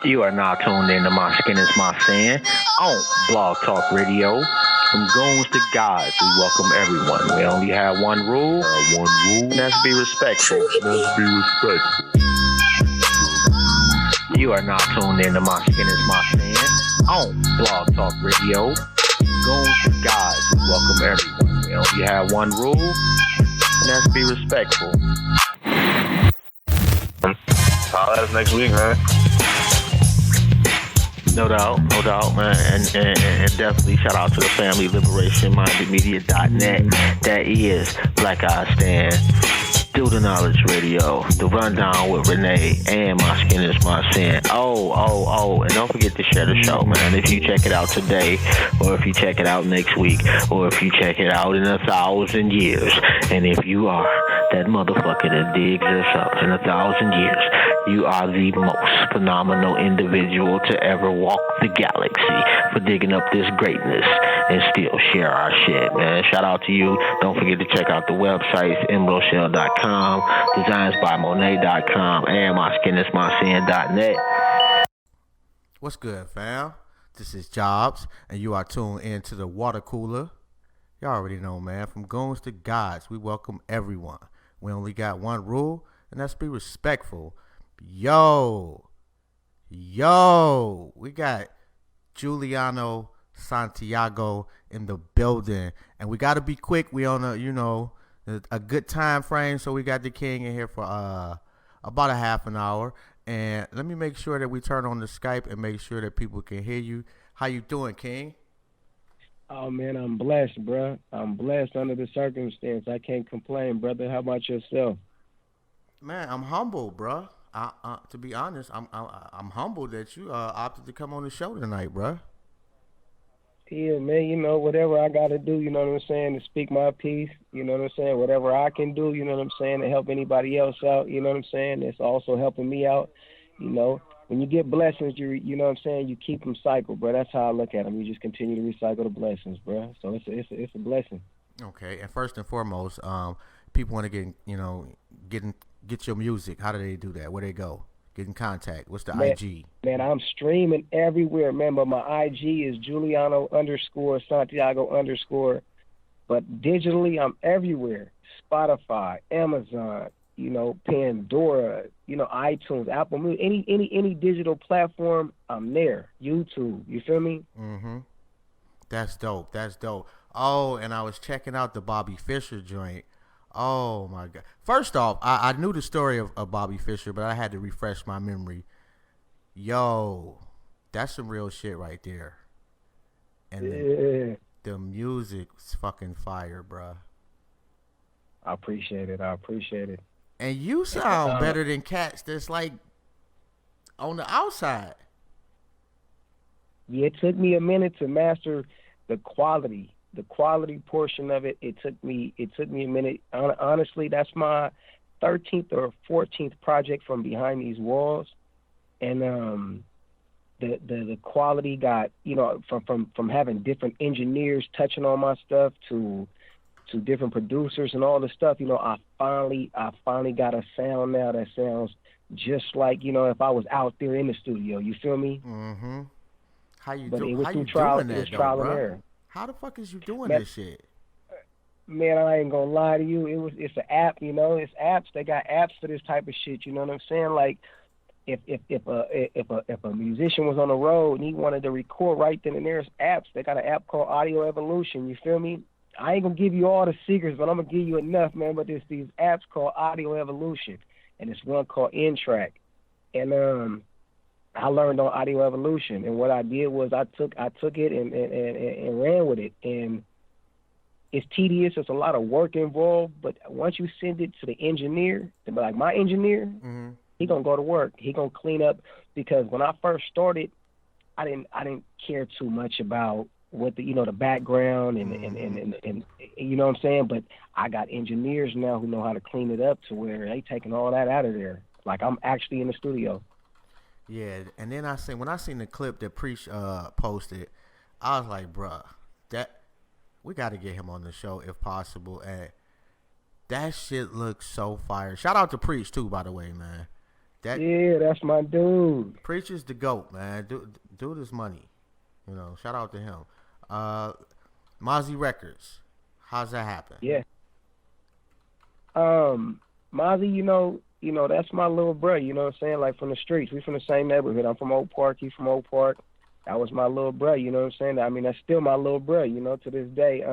You are now tuned in to My Skin is My Sin on Blog Talk Radio. From goons to gods, we welcome everyone. We only have one rule, and that's be respectful. You are now tuned in to My Skin is My Sin on Blog Talk Radio. Goons to gods, we welcome everyone. We only have one rule, and that's be respectful. Holla at us next week, man. No doubt, man, and definitely shout out to the family, liberationmindedmedia.net. That is Black Eye Stand, Do the Knowledge Radio, The Rundown with Renee, and My Skin is My Sin. Oh, and don't forget to share the show, man. If you check it out today, or if you check it out next week, or if you check it out in 1,000 years, and if you are that motherfucker that digs us up in 1,000 years, you are the most phenomenal individual to ever walk the galaxy for digging up this greatness and still share our shit, man. Shout out to you. Don't forget to check out the websites, mbroshell.com, designsbymonet.com, and myskinismysin.net. What's good, fam? This is Jobs, and you are tuned in to the water cooler. Y'all already know, man. From goons to gods, we welcome everyone. We only got one rule, and that's be respectful. Yo, we got Juliano Santiago in the building, and we got to be quick. We on a good time frame, so we got the king in here for about a half an hour. And let me make sure that we turn on the Skype and make sure that people can hear you. How you doing, King? Oh, man, I'm blessed, bro. I'm blessed under the circumstance. I can't complain, brother. How about yourself? Man, I'm humble, bro. To be honest, I'm humbled that you opted to come on the show tonight, bro. Yeah, man, whatever I got to do, you know what I'm saying, to speak my piece, you know what I'm saying, whatever I can do, you know what I'm saying, to help anybody else out, you know what I'm saying, it's also helping me out, When you get blessings, you know what I'm saying, you keep them cycled, bro. That's how I look at them. You just continue to recycle the blessings, bro. So it's a blessing. Okay, and first and foremost, people want to get your music. How do they do that? Where they go? Get in contact. What's the IG? Man, I'm streaming everywhere, man. But my IG is Juliano _Santiago_. But digitally, I'm everywhere. Spotify, Amazon, Pandora, iTunes, Apple Music, any digital platform, I'm there. YouTube, you feel me? Mm-hmm. That's dope. Oh, and I was checking out the Bobby Fischer joint. Oh, my God. First off, I knew the story of Bobby Fischer, but I had to refresh my memory. Yo, that's some real shit right there. And the music's fucking fire, bruh. I appreciate it. And you sound better than cats that's like on the outside. Yeah, it took me a minute to master the quality portion of it. It took me a minute. Honestly, that's my 13th or 14th project from behind these walls, and the quality got from having different engineers touching on my stuff to different producers and all the stuff. I finally got a sound now that sounds just like if I was out there in the studio. You feel me? Mm-hmm. How you doing that, trial and error. How the fuck is you doing this shit? Man, I ain't gonna lie to you. It's an app, It's apps. They got apps for this type of shit. You know what I'm saying? Like, if a musician was on the road and he wanted to record right then and there's apps. They got an app called Audio Evolution. You feel me? I ain't gonna give you all the secrets, but I'm gonna give you enough, man. But there's these apps called Audio Evolution, and there's one called N-Track, and I learned on Audio Evolution, and what I did was I took it and ran with it. And it's tedious. There's a lot of work involved, but once you send it to the engineer, like my engineer, mm-hmm. he gonna go to work. He gonna clean up, because when I first started, I didn't care too much about what the background and you know what I'm saying. But I got engineers now who know how to clean it up to where they taking all that out of there. Like, I'm actually in the studio. Yeah, and then when I seen the clip that Preach posted, I was like, bruh, that we got to get him on the show if possible. And that shit looks so fire. Shout out to Preach too, by the way, man. Yeah, that's my dude. Preacher's the GOAT, man. Do this money. You know, shout out to him. Mozzy Records. How's that happen? Yeah. Mozzy, that's my little bro, you know what I'm saying? Like from the streets. We from the same neighborhood. I'm from Oak Park, he from Oak Park. That was my little bro, you know what I'm saying? I mean, that's still my little bro, to this day.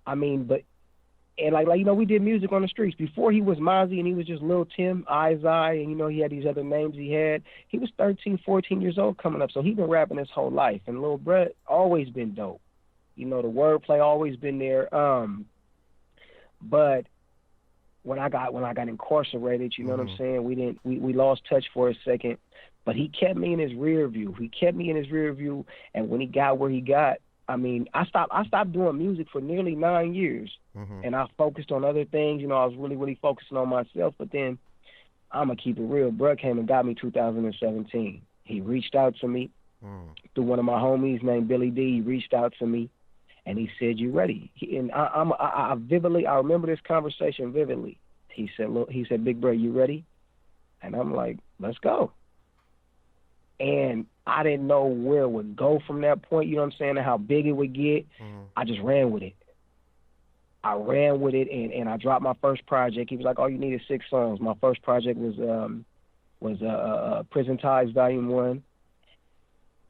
We did music on the streets. Before he was Mozzy and he was just Lil Tim, Eyes Eye, and, he had these other names he had. He was 13, 14 years old coming up, so he been rapping his whole life. And Lil Brett always been dope. The wordplay always been there. But when I got incarcerated, you know what I'm saying? We lost touch for a second, but he kept me in his rear view. And when he got where he got, I stopped doing music for nearly 9 years, and I focused on other things. I was really, really focusing on myself. But then, I'm gonna keep it real. Bruh came and got me 2017. He reached out to me through one of my homies named Billy D. He reached out to me, and he said, "You ready?" I remember this conversation vividly. He said, "Big bro, you ready?" And I'm like, "Let's go." And I didn't know where it would go from that point, you know what I'm saying, and how big it would get. I just ran with it. And I dropped my first project. He was like, "All you need is 6 songs." My first project was Prison Ties Volume 1.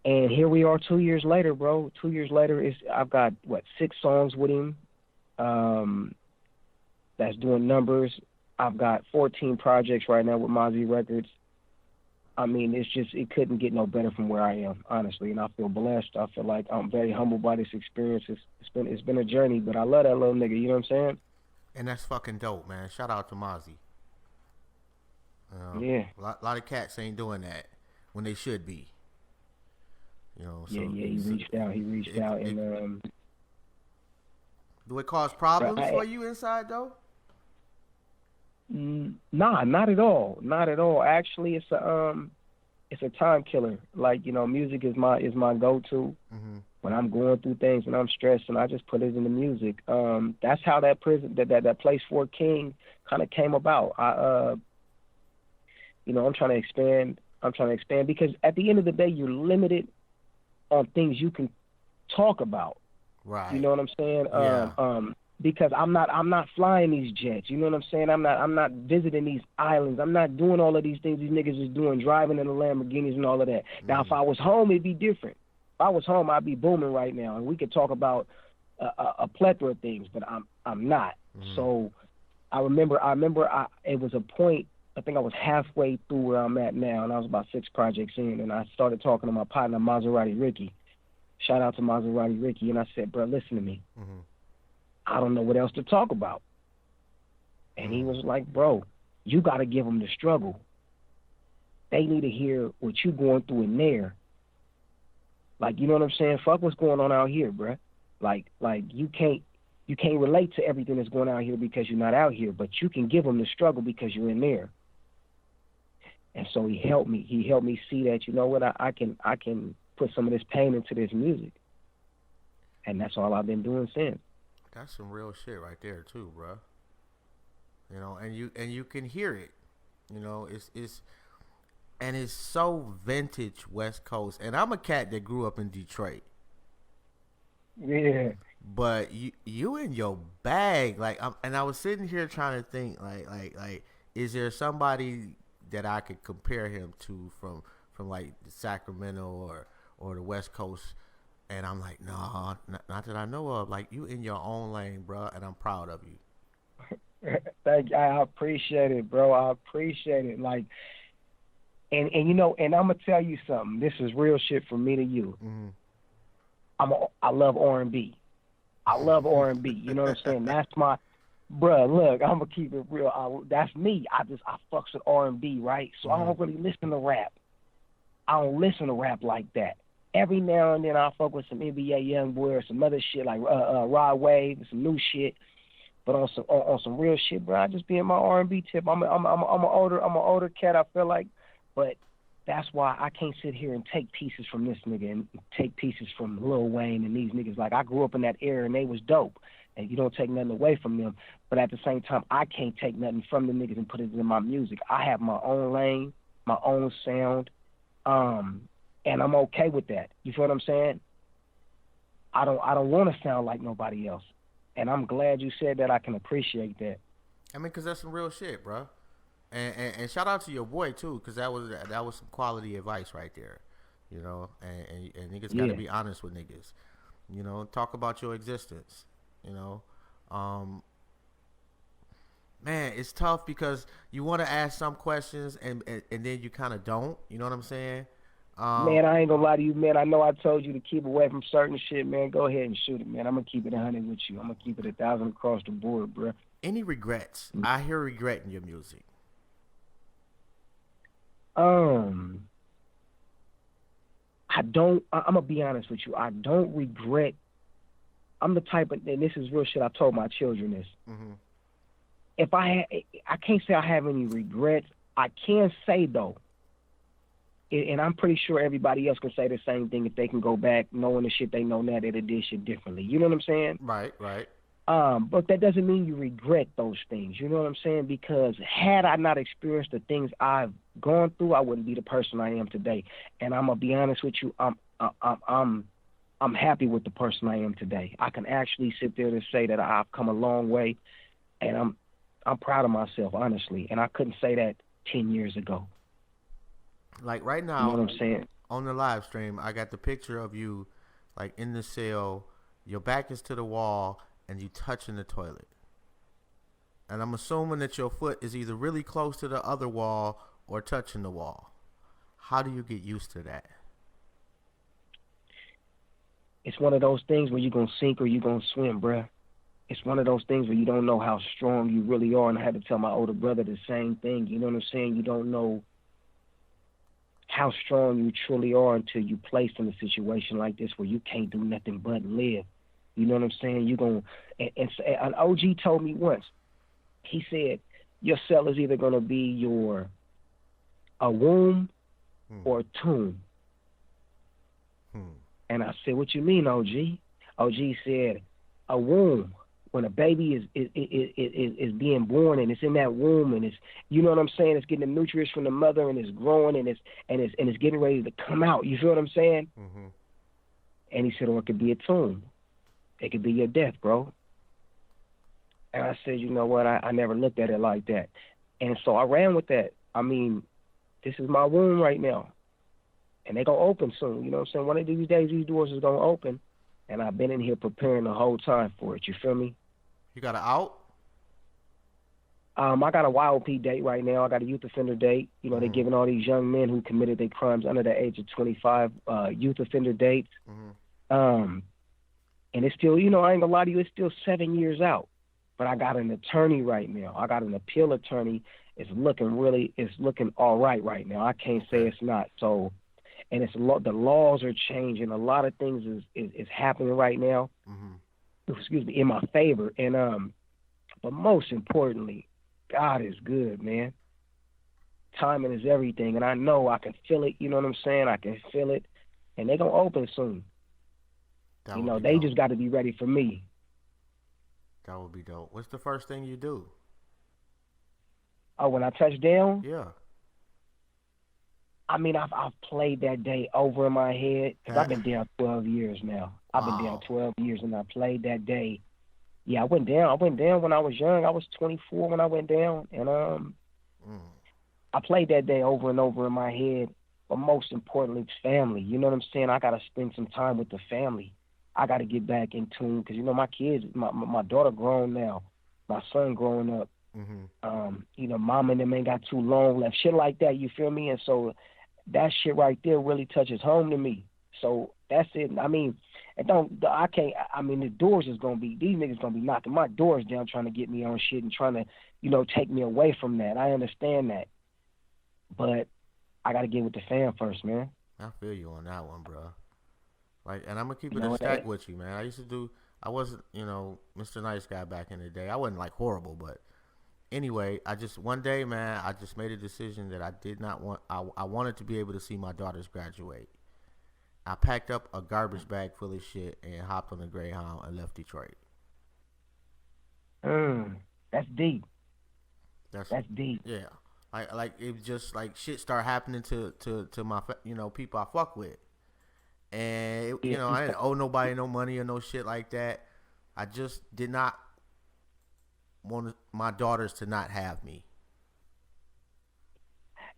And here we are 2 years later, bro. 2 years later, I've got, 6 songs with him that's doing numbers. I've got 14 projects right now with Mozzy Records. It couldn't get no better from where I am, honestly, and I feel blessed. I feel like I'm very humbled by this experience. It's been a journey, but I love that little nigga, you know what I'm saying? And that's fucking dope, man. Shout out to Mozzy. Yeah. A lot of cats ain't doing that when they should be. He reached out, and do it cause problems for you inside though? Nah, not at all. Not at all. Actually, it's a time killer. Like, music is my go-to. When I'm going through things, when I'm stressed, and I just put it in the music. That's how that that Place for King kind of came about. I'm trying to expand. Because at the end of the day, you're limited on things you can talk about. Right. You know what I'm saying? Yeah. Because I'm not flying these jets. You know what I'm saying? I'm not visiting these islands. I'm not doing all of these things these niggas is doing, driving in the Lamborghinis and all of that. Now, if I was home, it'd be different. If I was home, I'd be booming right now, and we could talk about a plethora of things. But I'm not. So I remember it was a point. I think I was halfway through where I'm at now, and I was about 6 projects in, and I started talking to my partner Maserati Ricky. Shout out to Maserati Ricky, and I said, "Bro, listen to me. I don't know what else to talk about." And he was like, "Bro, you got to give them the struggle. They need to hear what you going through in there. Like, you know what I'm saying? Fuck what's going on out here, bro. Like you can't relate to everything that's going on out here because you're not out here, but you can give them the struggle because you're in there." And so he helped me. He helped me see that, you know what, I can put some of this pain into this music. And that's all I've been doing since. That's some real shit right there too, bro. And you can hear it. It's so vintage West Coast. And I'm a cat that grew up in Detroit. Yeah. But you in your bag, and I was sitting here trying to think, like, is there somebody that I could compare him to from like Sacramento or the West Coast? And I'm like, no, not that I know of. Like, you in your own lane, bro, and I'm proud of you. Thank you. I appreciate it, bro. I appreciate it. Like, and I'm gonna tell you something. This is real shit from me to you. I love R&B. I love R&B. You know what I'm saying? That's my, bruh, look, I'm going to keep it real. That's me. I fucks with R&B, right? So I don't really listen to rap. I don't listen to rap like that. Every now and then I'll fuck with some NBA Youngboy or some other shit like Rod Wave and some new shit. But on some real shit, bro, I just be in my R&B tip. I'm an older cat, I feel like. But that's why I can't sit here and take pieces from this nigga and take pieces from Lil Wayne and these niggas. Like, I grew up in that era and they was dope. and you don't take nothing away from them. But at the same time, I can't take nothing from the niggas and put it in my music. I have my own lane, my own sound, and I'm okay with that. You feel what I'm saying? I don't want to sound like nobody else, and I'm glad you said that. I can appreciate that. I mean, 'cause that's some real shit, bro. And shout out to your boy too, 'cause that was some quality advice right there, you know. And niggas gotta be honest with niggas, you know. Talk about your existence, you know. Man, it's tough because you want to ask some questions and then you kind of don't. You know what I'm saying? Man, I ain't gonna lie to you, man. I know I told you to keep away from certain shit, man. Go ahead and shoot it, man. I'm gonna keep it 100 with you. I'm gonna keep it 1,000 across the board, bro. Any regrets? I hear regret in your music. I don't. I'm gonna be honest with you. I don't regret. I'm the type of, and this is real shit. I told my children this. Mm-hmm. If I can't say I have any regrets. I can say though, and I'm pretty sure everybody else can say the same thing if they can go back knowing the shit they know now, that they did shit differently. You know what I'm saying? Right. But that doesn't mean you regret those things. You know what I'm saying? Because had I not experienced the things I've gone through, I wouldn't be the person I am today. And I'm gonna be honest with you, I'm happy with the person I am today. I can actually sit there and say that I've come a long way, and I'm proud of myself, honestly. And I couldn't say that 10 years ago. Like right now, you know what I'm saying? On the live stream, I got the picture of you, like in the cell, your back is to the wall, and you touching the toilet. And I'm assuming that your foot is either really close to the other wall or touching the wall. How do you get used to that? It's one of those things where you're going to sink or you're going to swim, bruh. It's one of those things where you don't know how strong you really are. And I had to tell my older brother the same thing. You know what I'm saying? You don't know how strong you truly are until you're placed in a situation like this where you can't do nothing but live. You know what I'm saying? You're going to, and an OG told me once, he said, your cell is either going to be a womb or a tomb. And I said, what you mean, OG? OG said, a womb. When a baby is being born and it's in that womb and it's, you know what I'm saying, it's getting the nutrients from the mother and it's growing and it's getting ready to come out. You feel what I'm saying? Mm-hmm. And he said, or it could be a tomb. It could be your death, bro. And I said, you know what? I never looked at it like that. And so I ran with that. I mean, this is my womb right now. And they're going to open soon. You know what I'm saying? One of these days, these doors is going to open. And I've been in here preparing the whole time for it. You feel me? You got an out? I got a YOP date right now. I got a youth offender date. You know, they're giving all these young men who committed their crimes under the age of 25 youth offender dates. Mm-hmm. And it's still, you know, I ain't gonna lie to you, it's still 7 years out. But I got an attorney right now. I got an appeal attorney. It's looking all right now. I can't say it's not. So, and the laws are changing. A lot of things is happening right now. Mm-hmm. Excuse me, in my favor. And but most importantly, God is good, man. Timing is everything, and I know I can feel it. You know what I'm saying? I can feel it, and they're gonna open soon. You know, they just got to be ready for me. That would be dope. What's the first thing you do? Oh, when I touch down? Yeah. I mean, I've played that day over in my head because I've been down 12 years now. I've been down 12 years, and I played that day. Yeah, I went down when I was young. I was 24 when I went down, and I played that day over and over in my head. But most importantly, it's family. You know what I'm saying? I got to spend some time with the family. I got to get back in tune because, you know, my kids, my daughter grown now, my son growing up. Mm-hmm. You know, mom and them ain't got too long left. Shit like that, you feel me? And so that shit right there really touches home to me. So that's it. I mean, these doors is going to be, these niggas going to be knocking my doors down trying to get me on shit and trying to, you know, take me away from that. I understand that. But I got to get with the fam first, man. I feel you on that one, bro. Like, and I'm going to keep it a stack with you, man. I wasn't, you know, Mr. Nice Guy back in the day. I wasn't, like, horrible, but anyway, one day, man, I just made a decision that I did not want, I wanted to be able to see my daughters graduate. I packed up a garbage bag full of shit and hopped on the Greyhound and left Detroit. That's deep. That's That's deep. yeah. Like it just like shit start happening to my people I fuck with, and Yeah, I didn't owe nobody no money or no shit like that. I just did not want my daughters to not have me.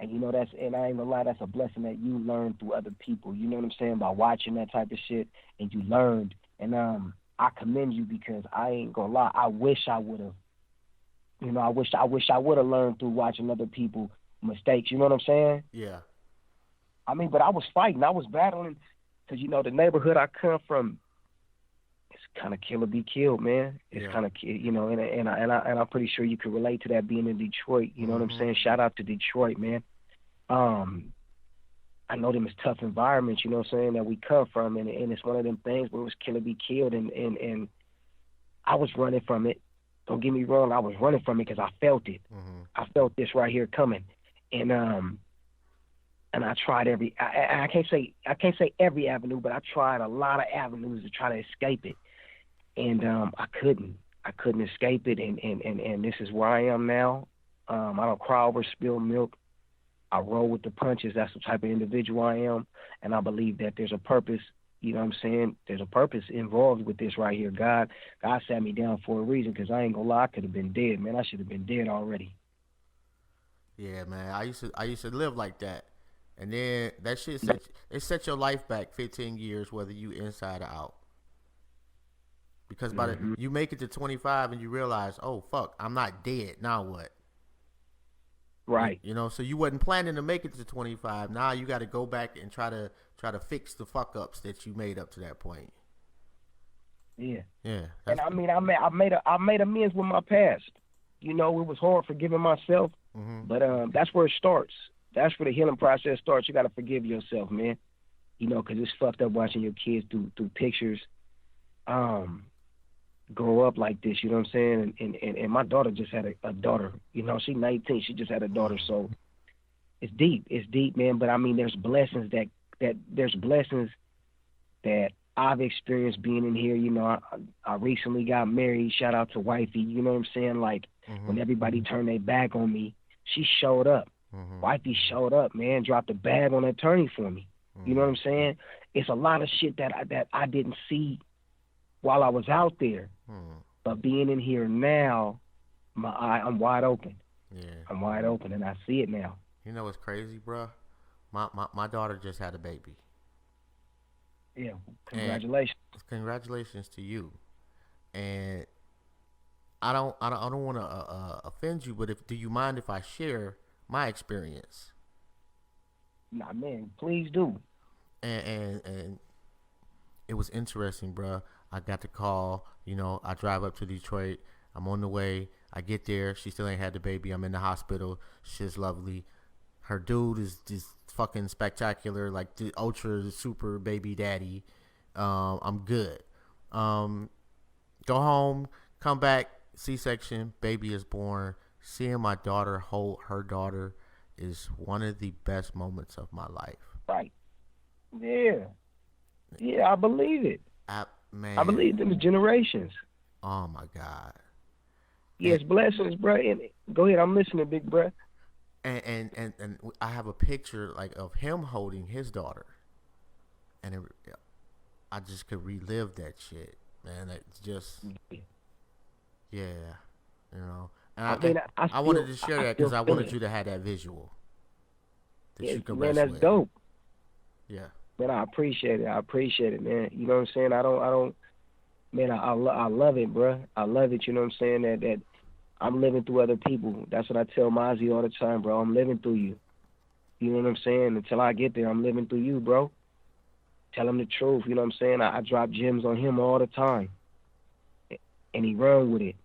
and and I ain't gonna lie, that's a blessing that you learned through other people. You know what I'm saying? By watching that type of shit, and you learned. And I commend you because I ain't gonna lie. I wish I would have. I wish I would have learned through watching other people mistakes. You know what I'm saying? Yeah. I mean, but I was fighting. I was battling because the neighborhood I come from, it's kind of kill or be killed, man. It's Yeah. kind of and I'm pretty sure you can relate to that being in Detroit. You know what I'm saying? Shout out to Detroit, man. I know them as tough environments. You know what I'm saying, that we come from, and it's one of them things where it was kill or be killed, and I was running from it. Don't get me wrong, I was running from it because I felt it. I felt this right here coming, and I tried I can't say every avenue, but I tried a lot of avenues to try to escape it, and I couldn't escape it, and this is where I am now. I don't cry over spilled milk. I roll with the punches. That's the type of individual I am, and I believe that there's a purpose. You know what I'm saying? There's a purpose involved with this right here. God sat me down for a reason, because I ain't gonna lie, I could have been dead, man. I should have been dead already. Yeah, man. I used to live like that, and then that shit set your life back 15 years, whether you inside or out. Because by the you make it to 25 and you realize, oh fuck, I'm not dead. Now what? Right. So you wasn't planning to make it to 25. Now you got to go back and try to fix the fuck ups that you made up to that point. Yeah. Yeah. And I mean, I made amends with my past. It was hard forgiving myself, but that's where it starts. That's where the healing process starts. You got to forgive yourself, man. Because it's fucked up watching your kids through pictures, grow up like this. You know what I'm saying? And my daughter just had a daughter. She's 19. She just had a daughter. So it's deep. It's deep, man. But I mean, there's blessings that I've experienced being in here. I recently got married. Shout out to wifey. You know what I'm saying? Like, when everybody turned their back on me, she showed up. Wifey showed up, man. Dropped a bag on the attorney for me. You know what I'm saying? It's a lot of shit that I didn't see while I was out there. But being in here now, I'm wide open. Yeah. I'm wide open, and I see it now. You know what's crazy, bro? My daughter just had a baby. Yeah. Congratulations. And congratulations to you. And I don't want to offend you, but do you mind if I share my experience? Nah, man, please do. And it was interesting, bro. I got the call. I drive up to Detroit. I'm on the way. I get there. She still ain't had the baby. I'm in the hospital. She's lovely. Her dude is just fucking spectacular, like the ultra super baby daddy. I'm good. Go home, come back, C-section, baby is born. Seeing my daughter hold her daughter is one of the best moments of my life. Right. Yeah. Yeah, I believe it. Man. I believe them generations. Oh my God. Yes, blessings, bro. And go ahead, I'm listening, big bro. And I have a picture like of him holding his daughter, and I just could relive that shit, man. It's just, yeah, And I wanted to share that because I wanted you to have that visual that you can man, rest that's with. dope. Yeah. Man, I appreciate it, man. You know what I'm saying? I don't, man, I love it, bro. I love it, you know what I'm saying? That I'm living through other people. That's what I tell Mozzy all the time, bro. I'm living through you. You know what I'm saying? Until I get there, I'm living through you, bro. Tell him the truth, you know what I'm saying? I drop gems on him all the time, and he run with it.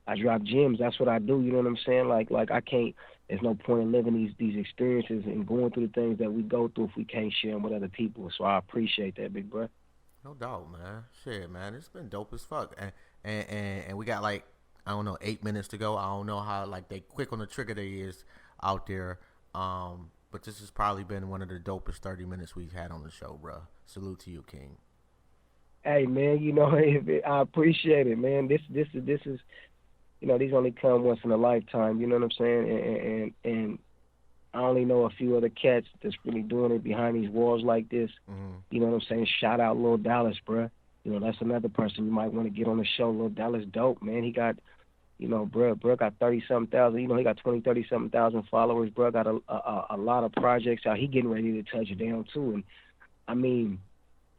I drop gems. That's what I do, you know what I'm saying? Like I can't, there's no point in living these experiences and going through the things that we go through if we can't share them with other people. So I appreciate that, big bro. No doubt, man. Shit, man. It's been dope as fuck. And we got like, I don't know, 8 minutes to go. I don't know how like they quick on the trigger they is out there. But this has probably been one of the dopest 30 minutes we've had on the show, bro. Salute to you, King. Hey, man, I appreciate it, man. This is these only come once in a lifetime. You know what I'm saying? And I only know a few other cats that's really doing it behind these walls like this. Mm-hmm. You know what I'm saying? Shout out Lil Dallas, bruh. That's another person you might want to get on the show. Lil Dallas dope, man. He got, bruh got 30-something thousand. He got 30-something thousand followers. Bruh got a lot of projects out. He getting ready to touch it down, too. And, I mean,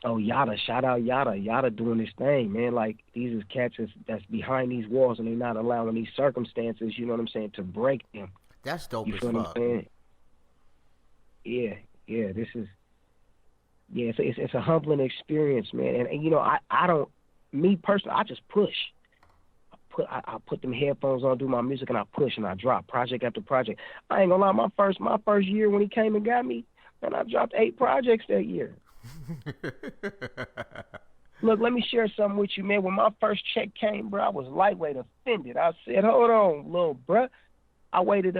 Yada, shout out Yada. Yada doing this thing, man. Like, these is cats that's behind these walls, and they're not allowing these circumstances, you know what I'm saying, to break them. That's dope You as feel fuck. what I'm saying? Yeah, this is, it's a humbling experience, man. And I don't, me personally, I just push. I put them headphones on, do my music, and I push and I drop project after project. I ain't gonna lie, my first year when he came and got me, man, I dropped 8 projects that year. Look, let me share something with you, man. When my first check came, bro, I was lightweight offended. I said, hold on, little bruh. I waited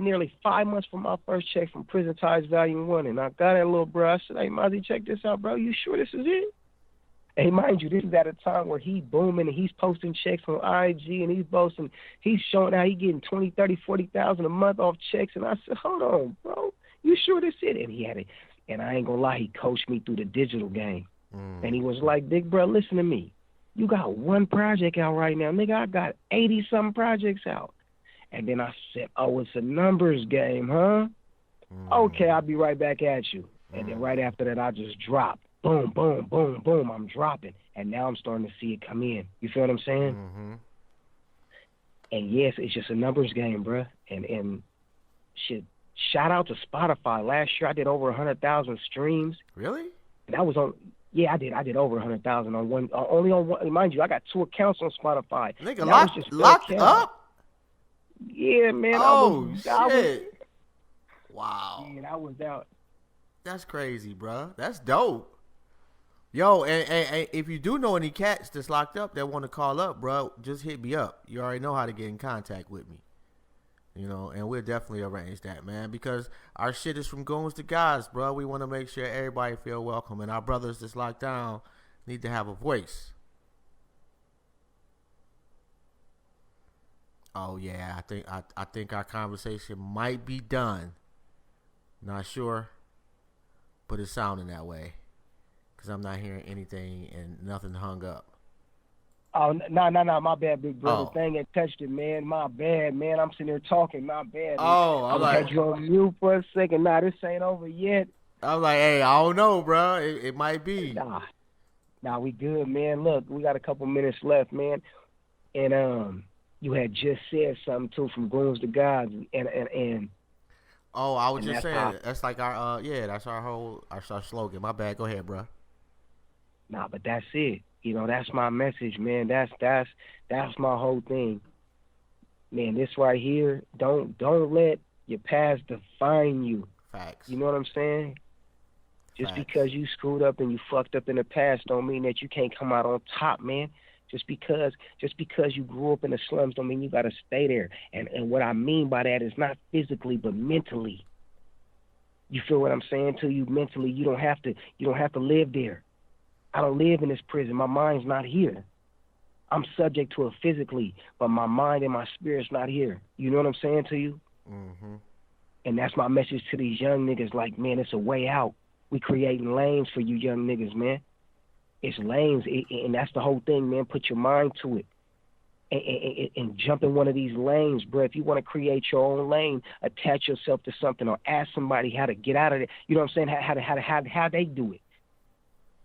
nearly 5 months for my first check from Prison Ties Volume 1, and I got that little bro. I said, hey, Mozzy, check this out, bro. You sure this is it? Hey, mind you, this is at a time where he booming and he's posting checks on IG and he's showing how he getting 20, 30, 40,000 a month off checks. And I said, hold on, bro. You sure this is it? And he had it. And I ain't going to lie, he coached me through the digital game. And he was like, big bro, listen to me. You got 1 project out right now. Nigga, I got 80-something projects out. And then I said, oh, it's a numbers game, huh? Okay, I'll be right back at you. And then right after that, I just dropped. Boom, boom, boom, boom. I'm dropping. And now I'm starting to see it come in. You feel what I'm saying? Mm-hmm. And yes, it's just a numbers game, bruh. And shit, shout out to Spotify. Last year, I did over 100,000 streams. Really? And that was on... Yeah, I did over 100,000 on one. Only on one. Mind you, I got 2 accounts on Spotify. Nigga, locked up? Yeah, man. Oh, shit. Wow. Man, I was out. That's crazy, bro. That's dope. Yo, and if you do know any cats that's locked up that want to call up, bro, just hit me up. You already know how to get in contact with me. And we'll definitely arrange that, man, because our shit is from goons to guys, bro. We want to make sure everybody feel welcome, and our brothers that's locked down need to have a voice. Oh yeah, I think our conversation might be done. Not sure, but it's sounding that way because I'm not hearing anything and nothing hung up. Oh, no, my bad, big brother. Oh. Thing ain't touched it, man. My bad, man. I'm sitting here talking. My bad. Oh, I'm like, had you on mute for a second. Nah, this ain't over yet. I'm like, hey, I don't know, bro. It might be. Nah, we good, man. Look, we got a couple minutes left, man. And you had just said something too, from goons to gods, and. Oh, I was just saying, that's like our that's our slogan. My bad. Go ahead, bro. Nah, but that's it. That's my message, man. That's my whole thing. Man, this right here, don't let your past define you. Facts. You know what I'm saying? Just Facts. because you screwed up and you fucked up in the past don't mean that you can't come out on top, man. Just because you grew up in the slums don't mean you gotta stay there. And what I mean by that is not physically but mentally. You feel what I'm saying to you? Mentally, you don't have to live there. I don't live in this prison. My mind's not here. I'm subject to it physically, but my mind and my spirit's not here. You know what I'm saying to you? Mm-hmm. And that's my message to these young niggas. Like, man, it's a way out. We creating lanes for you young niggas, man. It's lanes, and that's the whole thing, man. Put your mind to it. And jump in one of these lanes, bro. If you want to create your own lane, attach yourself to something or ask somebody how to get out of it. You know what I'm saying? How they do it.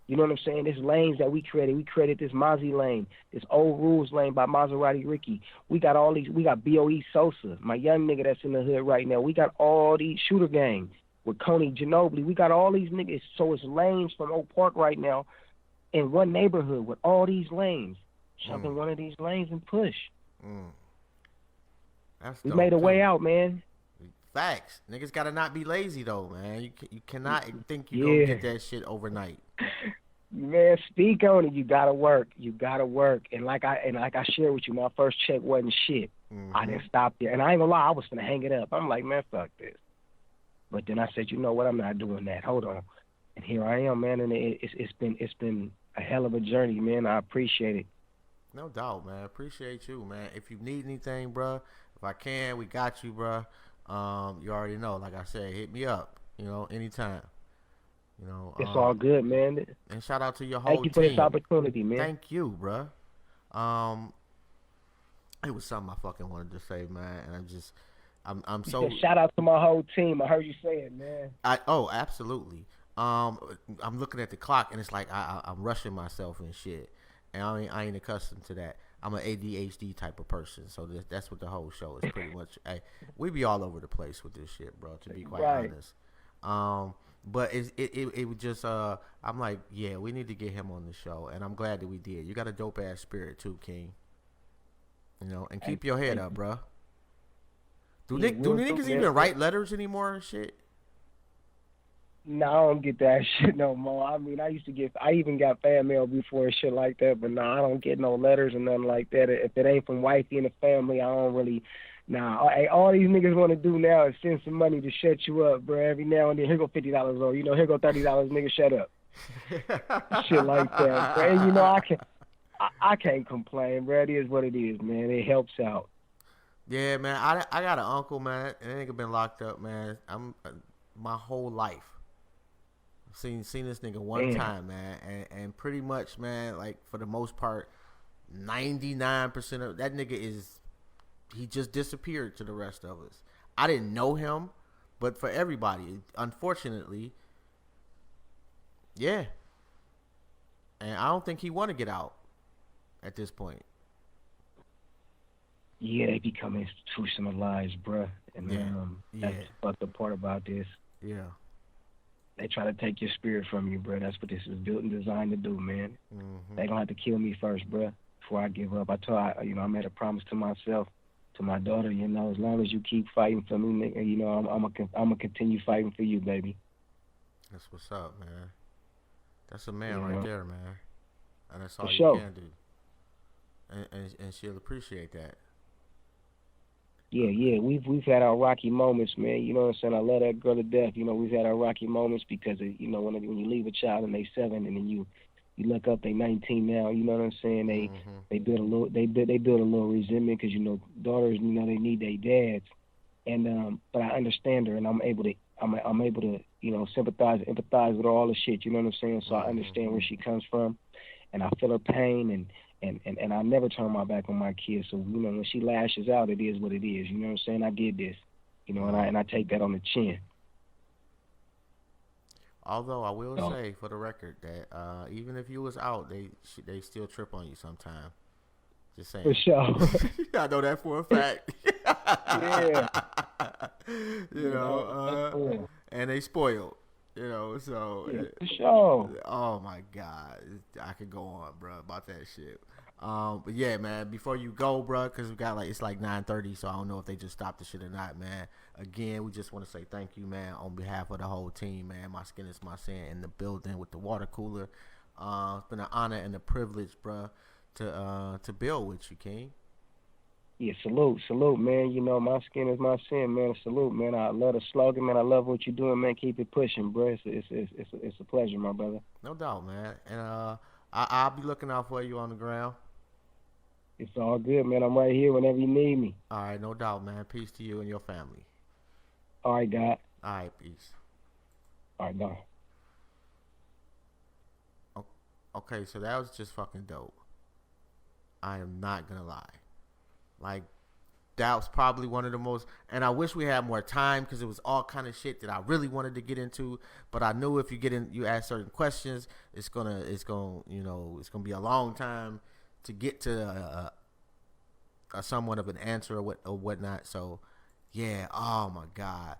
You know what I'm saying? There's lanes that we created. We created this Mozzy lane, this Old Rules lane by Maserati Ricky. We got all these. We got B.O.E. Sosa, my young nigga that's in the hood right now. We got all these Shooter Gang with Coney Ginobili. We got all these niggas. So it's lanes from Oak Park right now in one neighborhood with all these lanes. Jump in one of these lanes and push. That's we dope, made a too. way out, man. Facts. Niggas gotta not be lazy though, man. You cannot think you gonna get that shit overnight. Man, speak on it. You gotta work. And like I shared with you, my first check wasn't shit. Mm-hmm. I didn't stop there, and I ain't gonna lie, I was gonna hang it up. I'm like, man, fuck this. But then I said, you know what? I'm not doing that. Hold on. And here I am, man. And it's been a hell of a journey, man. I appreciate it. No doubt, man. Appreciate you, man. If you need anything, bruh, if I can, we got you, bruh. You already know. Like I said, hit me up. Anytime. You know. It's all good, man. And shout out to your Thank whole you for this team. opportunity, man. Thank you, bruh. It was something I fucking wanted to say, man, and I'm so. Shout out to my whole team. I heard you say it, man. Absolutely. I'm looking at the clock and it's like I'm rushing myself and shit, and I ain't accustomed to that. I'm an ADHD type of person, so that's what the whole show is pretty much. Hey, we be all over the place with this shit, bro. To be quite honest. But it was just I'm like, yeah, we need to get him on the show, and I'm glad that we did. You got a dope ass spirit too, King. And keep your head up, bro. Do niggas even write letters anymore and shit? No, I don't get that shit no more. I mean, I even got fan mail before and shit like that, but no, I don't get no letters or nothing like that. If it ain't from wifey and the family, I don't really. Nah, all these niggas want to do now is send some money to shut you up, bro. Every now and then, here go $50, or here go $30, nigga, shut up. Shit like that, bro. And I can't complain, bro. It is what it is, man. It helps out. Yeah, man. I got an uncle, man. And that nigga been locked up, man. I'm my whole life. Seen this nigga one time, man, and pretty much, man, like for the most part, 99% of that nigga he just disappeared to the rest of us. I didn't know him, but for everybody, unfortunately, yeah. And I don't think he want to get out at this point. Yeah, they become institutionalized, bruh. And that's the fucked up part about this. Yeah. They try to take your spirit from you, bro. That's what this is built and designed to do, man. Mm-hmm. They gonna have to kill me first, bro, before I give up. I made a promise to myself, to my daughter, as long as you keep fighting for me, nigga, I'm gonna continue fighting for you, baby. That's what's up, man. That's a man right there, man. And that's all for you sure. can do. And she'll appreciate that. Yeah, we've had our rocky moments, man. You know what I'm saying? I love that girl to death. We've had our rocky moments because when you leave a child and they 7 and then you look up, they 19 now. You know what I'm saying? They build a little resentment because daughters, they need their dads, and but I understand her and I'm able to sympathize and empathize with her, all the shit. You know what I'm saying? So I understand where she comes from, and I feel her pain and I never turn my back on my kids. So, when she lashes out, it is what it is. You know what I'm saying? I get this, and I take that on the chin. Although I will say, for the record, that even if you was out, they still trip on you sometime. Just saying. For sure. I know that for a fact. Yeah. And they spoiled. So yeah, for sure. Oh my God, I could go on, bro, about that shit. But yeah, man, before you go, bro, because it's like 9:30, so I don't know if they just stopped the shit or not, man. Again, we just want to say thank you, man, on behalf of the whole team, man. My skin is my sin in the building with the water cooler. It's been an honor and a privilege, bro, to build with you, King. Yeah, salute, man. My skin is my sin, man. Salute, man. I love the slogan, man. I love what you're doing, man. Keep it pushing, bro. It's a pleasure, my brother. No doubt, man. And I'll be looking out for you on the ground. It's all good, man. I'm right here whenever you need me. All right, no doubt, man. Peace to you and your family. All right, God. All right, peace. All right, bye. Okay, so that was just fucking dope. I am not gonna lie. Like, that was probably one of the most, and I wish we had more time because it was all kind of shit that I really wanted to get into. But I knew if you ask certain questions, it's gonna be a long time to get to somewhat of an answer or whatnot. So, yeah. Oh my God.